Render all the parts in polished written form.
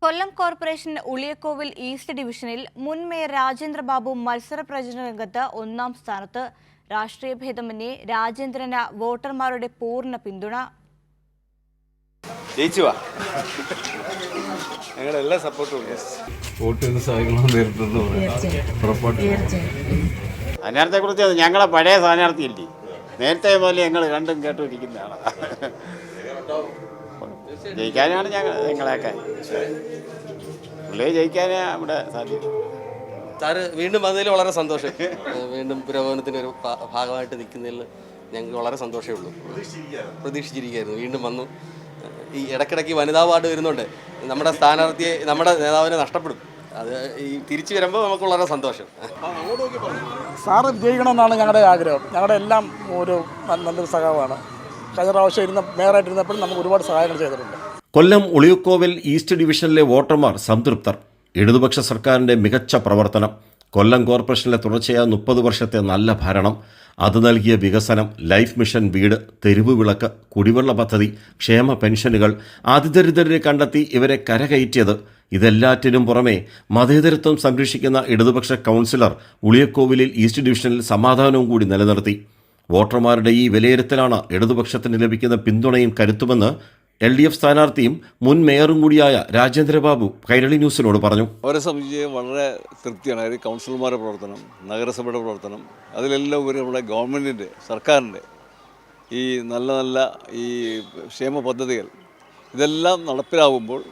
കൊല്ലം corporation Uliyakovil east ഡിവിഷനിൽ മുൻ mayor Rajendrababu മത്സര പ്രചരണ രംഗത്ത് ഒന്നാം സ്ഥാനത്ത്. രാഷ്ട്രീയ ഭേദമന്യേ രാജേന്ദ്രന് വോട്ടർമാരുടെ പൂർണ്ണ പിന്തുണ. സ്ഥാനാർത്ഥിയെക്കുറിച്ച് ഞങ്ങളെ പഴയ സ്ഥാനാർത്ഥിയില്ലേ, നേരത്തെ പോലെ ഞങ്ങൾ കണ്ടും കേട്ടും ഇരിക്കുന്നതാണ്. ജയിക്കാനാണ് ഞങ്ങളെയൊക്കെ പുള്ളിയെ ജയിക്കാനേ ഇവിടെ സാധ്യത. സാറ് വീണ്ടും വന്നതിൽ വളരെ സന്തോഷം. വീണ്ടും പുരോഗമനത്തിൻ്റെ ഒരു ഭാഗമായിട്ട് നിൽക്കുന്നതിൽ ഞങ്ങൾക്ക് വളരെ സന്തോഷമേ ഉള്ളൂ. പ്രതീക്ഷിച്ചിരിക്കുകയായിരുന്നു, വീണ്ടും വന്നു. ഈ ഇടയ്ക്കിടയ്ക്ക് വനിതാ വാർഡ് വരുന്നുണ്ട്, നമ്മുടെ സ്ഥാനാർത്ഥിയെ, നമ്മുടെ നേതാവിനെ നഷ്ടപ്പെടും. അത് ഈ തിരിച്ചു വരുമ്പോൾ നമുക്ക് വളരെ സന്തോഷം. സാറ് വിജയിക്കണമെന്നാണ് ഞങ്ങളുടെ ആഗ്രഹം. ഞങ്ങളുടെ എല്ലാം ഒരു നല്ലൊരു സഹായമാണ്. കഴിഞ്ഞ പ്രാവശ്യം മേയറായിട്ടിരുന്നപ്പോഴും നമുക്ക് ഒരുപാട് സഹായങ്ങൾ ചെയ്തിട്ടുണ്ട്. കൊല്ലം ഉളിയക്കോവിൽ ഈസ്റ്റ് ഡിവിഷനിലെ വോട്ടർമാർ സംതൃപ്തർ. ഇടതുപക്ഷ സർക്കാരിൻ്റെ മികച്ച പ്രവർത്തനം, കൊല്ലം കോർപ്പറേഷനിലെ തുടർച്ചയായ 30 വർഷത്തെ നല്ല ഭരണം, അത് നൽകിയ വികസനം, ലൈഫ് മിഷൻ വീട്, തെരുവ് വിളക്ക്, കുടിവെള്ള പദ്ധതി, ക്ഷേമ പെൻഷനുകൾ, അതിദരിദ്രരെ കണ്ടെത്തി ഇവരെ കരകയറ്റിയത്, ഇതെല്ലാറ്റിനും പുറമെ മതേതരത്വം സംരക്ഷിക്കുന്ന ഇടതുപക്ഷ കൗൺസിലർ ഉളിയക്കോവിലിൽ ഈസ്റ്റ് ഡിവിഷനിൽ സമാധാനവും കൂടി നിലനിർത്തി. വോട്ടർമാരുടെ ഈ വിലയിരുത്തലാണ് ഇടതുപക്ഷത്തിന് ലഭിക്കുന്ന പിന്തുണയും കരുത്തുമെന്ന് LDF സ്ഥാനാർത്ഥിയും മുൻ മേയറും കൂടിയായ രാജേന്ദ്രബാബു കൈരളി ന്യൂസിനോട് പറഞ്ഞു. അവരെ സംബന്ധിച്ച് വളരെ തൃപ്തിയാണ്. അതായത് കൗൺസിലർമാരുടെ പ്രവർത്തനം, നഗരസഭയുടെ പ്രവർത്തനം, അതിലെല്ലാം ഉപരി നമ്മുടെ ഗവൺമെൻറ്റിൻ്റെ, സർക്കാരിൻ്റെ ഈ നല്ല ഈ ക്ഷേമ പദ്ധതികൾ ഇതെല്ലാം നടപ്പിലാവുമ്പോൾ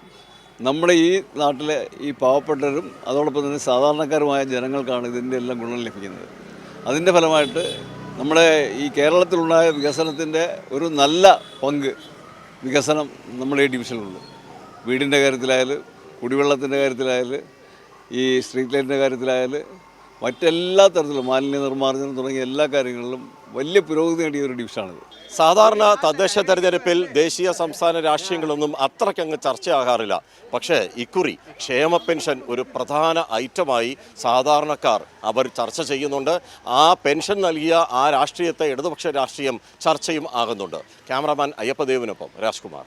നമ്മുടെ ഈ നാട്ടിലെ ഈ പാവപ്പെട്ടവരും അതോടൊപ്പം തന്നെ സാധാരണക്കാരുമായ ജനങ്ങൾക്കാണ് ഇതിൻ്റെ എല്ലാം ഗുണം ലഭിക്കുന്നത്. അതിൻ്റെ ഫലമായിട്ട് നമ്മുടെ ഈ കേരളത്തിലുണ്ടായ വികസനത്തിൻ്റെ ഒരു നല്ല പങ്ക് വികസനം നമ്മുടെ ഈ ഡിവിഷനിലുണ്ട്. വീടിൻ്റെ കാര്യത്തിലായാലും, കുടിവെള്ളത്തിൻ്റെ കാര്യത്തിലായാലും, ഈ സ്ട്രീറ്റ് ലൈറ്റിൻ്റെ കാര്യത്തിലായാലും, മറ്റെല്ലാ തരത്തിലും മാലിന്യ നിർമ്മാർജ്ജനം തുടങ്ങിയ എല്ലാ കാര്യങ്ങളിലും വലിയ പുരോഗതി നേടിയ ഒരു ഡിവിഷനാണിത്. സാധാരണ തദ്ദേശ തെരഞ്ഞെടുപ്പിൽ ദേശീയ സംസ്ഥാന രാഷ്ട്രീയങ്ങളൊന്നും അത്രയ്ക്കങ്ങ് ചർച്ചയാകാറില്ല. പക്ഷേ ഇക്കുറി ക്ഷേമ പെൻഷൻ ഒരു പ്രധാന ഐറ്റമായി സാധാരണക്കാർ അവർ ചർച്ച ചെയ്യുന്നുണ്ട്. ആ പെൻഷൻ നൽകിയ ആ രാഷ്ട്രീയത്തെ ഇടതുപക്ഷ രാഷ്ട്രീയം ചർച്ചയും ആകുന്നുണ്ട്. ക്യാമറാമാൻ അയ്യപ്പദേവിനൊപ്പം രാജ്കുമാർ.